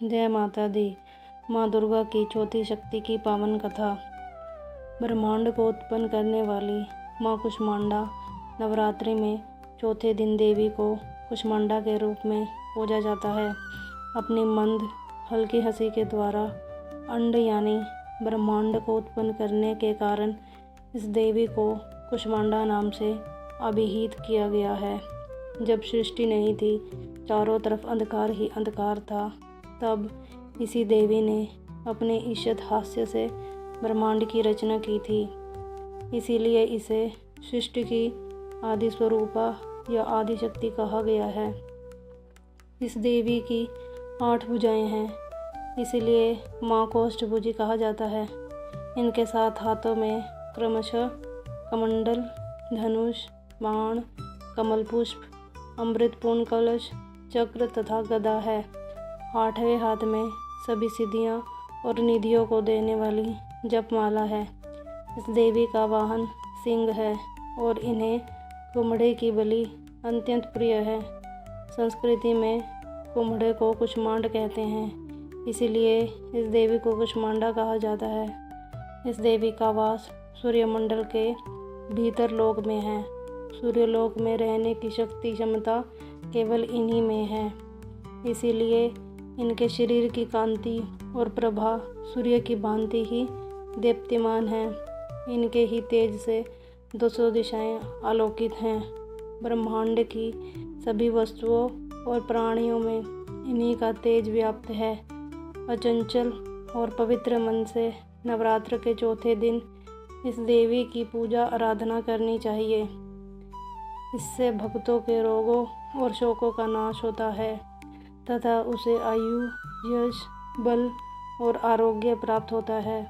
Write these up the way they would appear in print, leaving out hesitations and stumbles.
जय माता दी। माँ दुर्गा की चौथी शक्ति की पावन कथा। ब्रह्मांड को उत्पन्न करने वाली माँ कुष्मांडा नवरात्रि में चौथे दिन देवी को कुष्मांडा के रूप में पूजा जाता है। अपनी मंद हल्की हंसी के द्वारा अंड यानी ब्रह्मांड को उत्पन्न करने के कारण इस देवी को कुष्मांडा नाम से अभिहित किया गया है। जब सृष्टि नहीं थी, चारों तरफ अंधकार ही अंधकार था, तब इसी देवी ने अपने ईषद हास्य से ब्रह्मांड की रचना की थी। इसीलिए इसे सृष्टि की आदि स्वरूपा या आदि शक्ति कहा गया है। इस देवी की 8 भुजाएं हैं, इसलिए माँ को अष्टभुजी कहा जाता है। इनके 7 हाथों में क्रमशः कमंडल, धनुष, बाण, कमल पुष्प, अमृतपूर्ण कलश, चक्र तथा गदा है। 8वें हाथ में सभी सिद्धियां और निधियों को देने वाली जपमाला है। इस देवी का वाहन सिंह है और इन्हें कुम्हड़े की बलि अत्यंत प्रिय है। संस्कृति में कुम्हड़े को कुष्मांड कहते हैं, इसीलिए इस देवी को कुष्मांडा कहा जाता है। इस देवी का वास सूर्यमंडल के भीतर लोक में है। सूर्यलोक में रहने की शक्ति क्षमता केवल इन्हीं में है, इसीलिए इनके शरीर की कांति और प्रभा सूर्य की भांति ही दीप्तिमान है। इनके ही तेज से 200 दिशाएं आलोकित हैं। ब्रह्मांड की सभी वस्तुओं और प्राणियों में इन्हीं का तेज व्याप्त है। अचंचल और पवित्र मन से नवरात्र के चौथे दिन इस देवी की पूजा आराधना करनी चाहिए। इससे भक्तों के रोगों और शोकों का नाश होता है तथा उसे आयु, यश, बल और आरोग्य प्राप्त होता है।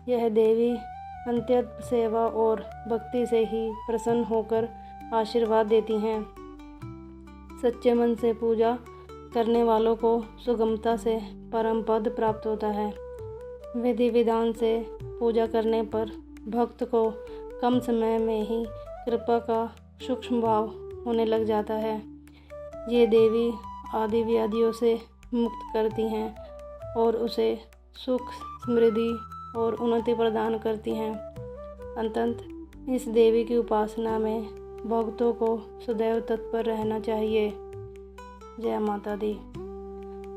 यह देवी अत्यंत सेवा और भक्ति से ही प्रसन्न होकर आशीर्वाद देती हैं। सच्चे मन से पूजा करने वालों को सुगमता से परम पद प्राप्त होता है। विधि विधान से पूजा करने पर भक्त को कम समय में ही कृपा का सूक्ष्म भाव होने लग जाता है। ये देवी आदि व्याधियों से मुक्त करती हैं और उसे सुख, समृद्धि और उन्नति प्रदान करती हैं। अंततः इस देवी की उपासना में भक्तों को सदैव तत्पर रहना चाहिए। जय माता दी।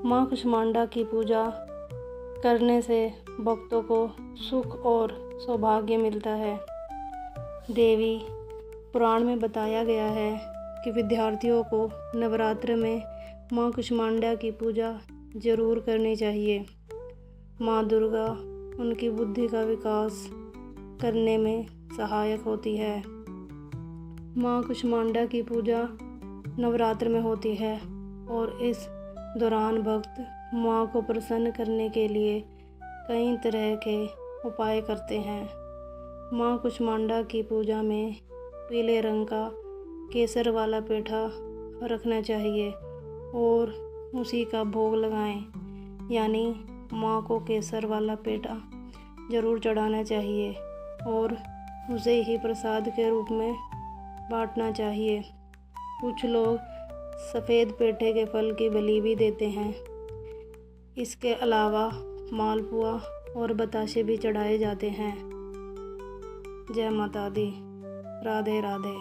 माँ कुष्मांडा की पूजा करने से भक्तों को सुख और सौभाग्य मिलता है। देवी पुराण में बताया गया है कि विद्यार्थियों को नवरात्र में माँ कुष्मांडा की पूजा जरूर करनी चाहिए। माँ दुर्गा उनकी बुद्धि का विकास करने में सहायक होती है। माँ कुष्मांडा की पूजा नवरात्र में होती है और इस दौरान भक्त माँ को प्रसन्न करने के लिए कई तरह के उपाय करते हैं। माँ कुष्मांडा की पूजा में पीले रंग का केसर वाला पेठा रखना चाहिए और उसी का भोग लगाएं, यानी माँ को केसर वाला पेठा जरूर चढ़ाना चाहिए और उसे ही प्रसाद के रूप में बांटना चाहिए। कुछ लोग सफ़ेद पेठे के फल की बलि भी देते हैं। इसके अलावा मालपुआ और बताशे भी चढ़ाए जाते हैं। जय माता दी। राधे राधे।